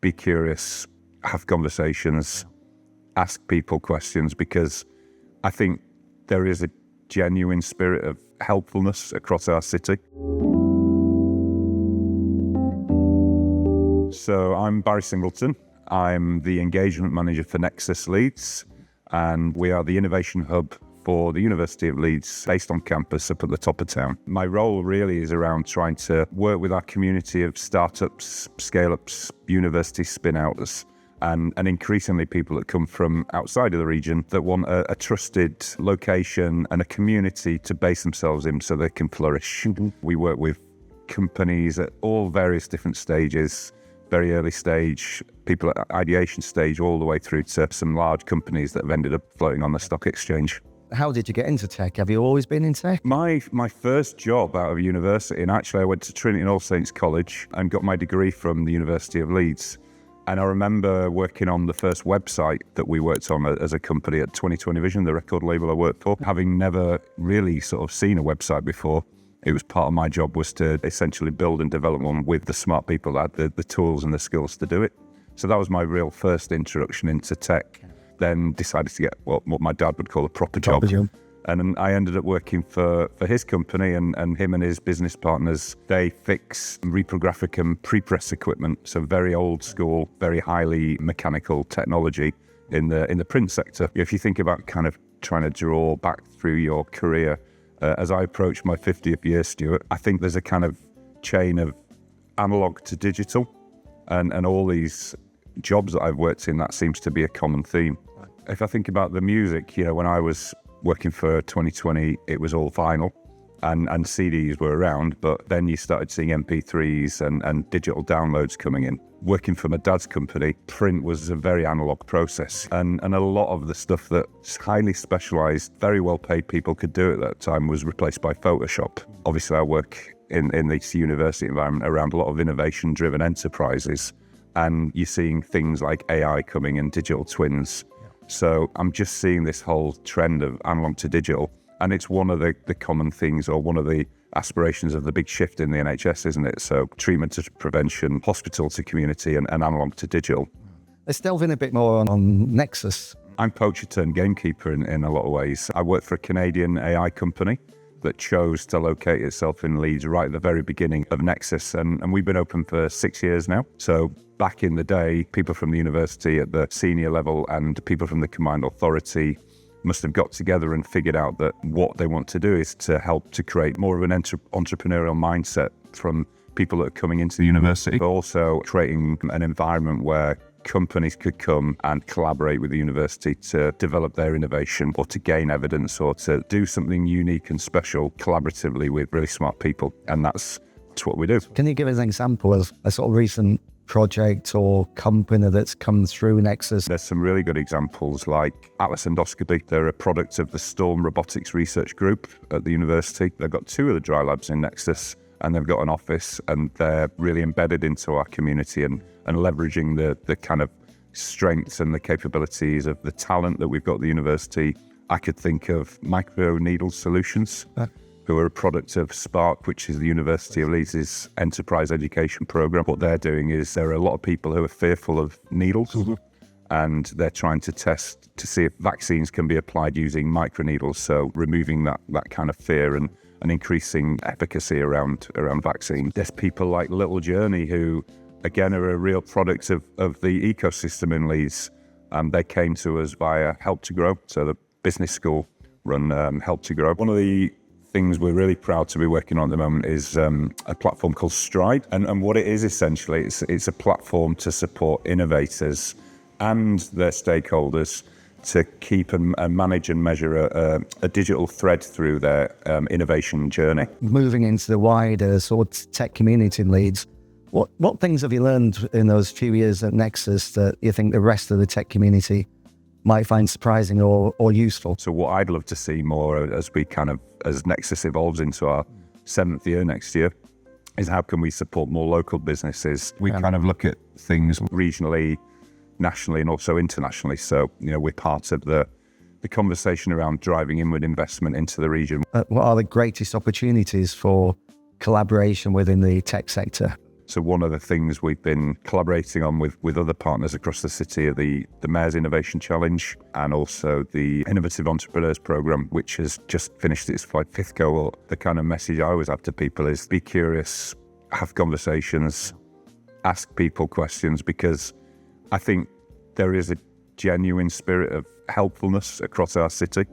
be curious, have conversations, ask people questions, because I think there is a genuine spirit of helpfulness across our city. So I'm Barry Singleton. I'm the engagement manager for Nexus Leeds, and we are the innovation hub for the University of Leeds, based on campus up at the top of town. My role really is around trying to work with our community of startups, scale-ups, university spin-outs, and increasingly people that come from outside of the region that want a trusted location and a community to base themselves in so they can flourish. We work with companies at all various different stages, very early stage, people at ideation stage, all the way through to some large companies that have ended up floating on the stock exchange. How did you get into tech? Have you always been in tech? My first job out of university, and actually I went to Trinity and All Saints College and got my degree from the University of Leeds. And I remember working on the first website that we worked on as a company at 2020 Vision, the record label I worked for. Having never really sort of seen a website before, it was part of my job was to essentially build and develop one with the smart people that had the tools and the skills to do it. So that was my real first introduction into tech. Then decided to get what my dad would call a proper job. And I ended up working for his company, and him and his business partners, they fix reprographic and pre-press equipment. So very old school, very highly mechanical technology in the print sector. If you think about kind of trying to draw back through your career, as I approach my 50th year, Stuart, I think there's a kind of chain of analog to digital, and all these jobs that I've worked in, that seems to be a common theme. If I think about the music, when I was working for 2020, it was all vinyl and CDs were around, but then you started seeing MP3s and digital downloads coming in. Working for my dad's company, print was a very analog process, and a lot of the stuff that highly specialized, very well paid people could do at that time was replaced by Photoshop. Obviously I work in this university environment around a lot of innovation driven enterprises, and you're seeing things like AI coming and digital twins. So I'm just seeing this whole trend of analog to digital, and it's one of the common things, or one of the aspirations of the big shift in the NHS, isn't it? So treatment to prevention, hospital to community, and analog to digital. Let's delve in a bit more on Nexus. I'm poacher turned gamekeeper in a lot of ways. I work for a Canadian AI company that chose to locate itself in Leeds right at the very beginning of Nexus, and we've been open for 6 years now. So back in the day, people from the university at the senior level and people from the combined authority must have got together and figured out that what they want to do is to help to create more of an entrepreneurial mindset from people that are coming into the university, but also creating an environment where companies could come and collaborate with the university to develop their innovation, or to gain evidence, or to do something unique and special collaboratively with really smart people. And that's what we do. Can you give us an example of a sort of recent project or company that's come through Nexus? There's some really good examples like Atlas Endoscopy. They're a product of the Storm Robotics Research Group at the university. They've got 2 of the dry labs in Nexus, and they've got an office, and they're really embedded into our community and leveraging the kind of strengths and the capabilities of the talent that we've got at the university. I could think of Microneedle Solutions, who are a product of Spark, which is the University of Leeds' enterprise education program. What they're doing is there are a lot of people who are fearful of needles, and they're trying to test to see if vaccines can be applied using microneedles, so removing that kind of fear and increasing efficacy around vaccines. There's people like Little Journey, who again are a real product of the ecosystem in Leeds. They came to us via Help to Grow, so the business school run Help to Grow. One of the things we're really proud to be working on at the moment is a platform called Stride, and what it is essentially, it's a platform to support innovators and their stakeholders to keep and manage and measure a digital thread through their innovation journey. Moving into the wider sort of tech community in Leeds, what things have you learned in those few years at Nexus that you think the rest of the tech community might find surprising or useful? So what I'd love to see more as Nexus evolves into our 7th year next year is how can we support more local businesses. We kind of look at things regionally, nationally, and also internationally. So, we're part of the conversation around driving inward investment into the region. What are the greatest opportunities for collaboration within the tech sector? So one of the things we've been collaborating on with other partners across the city are the Mayor's Innovation Challenge and also the Innovative Entrepreneurs Programme, which has just finished its fifth cohort. The kind of message I always have to people is be curious, have conversations, ask people questions, because I think there is a genuine spirit of helpfulness across our city.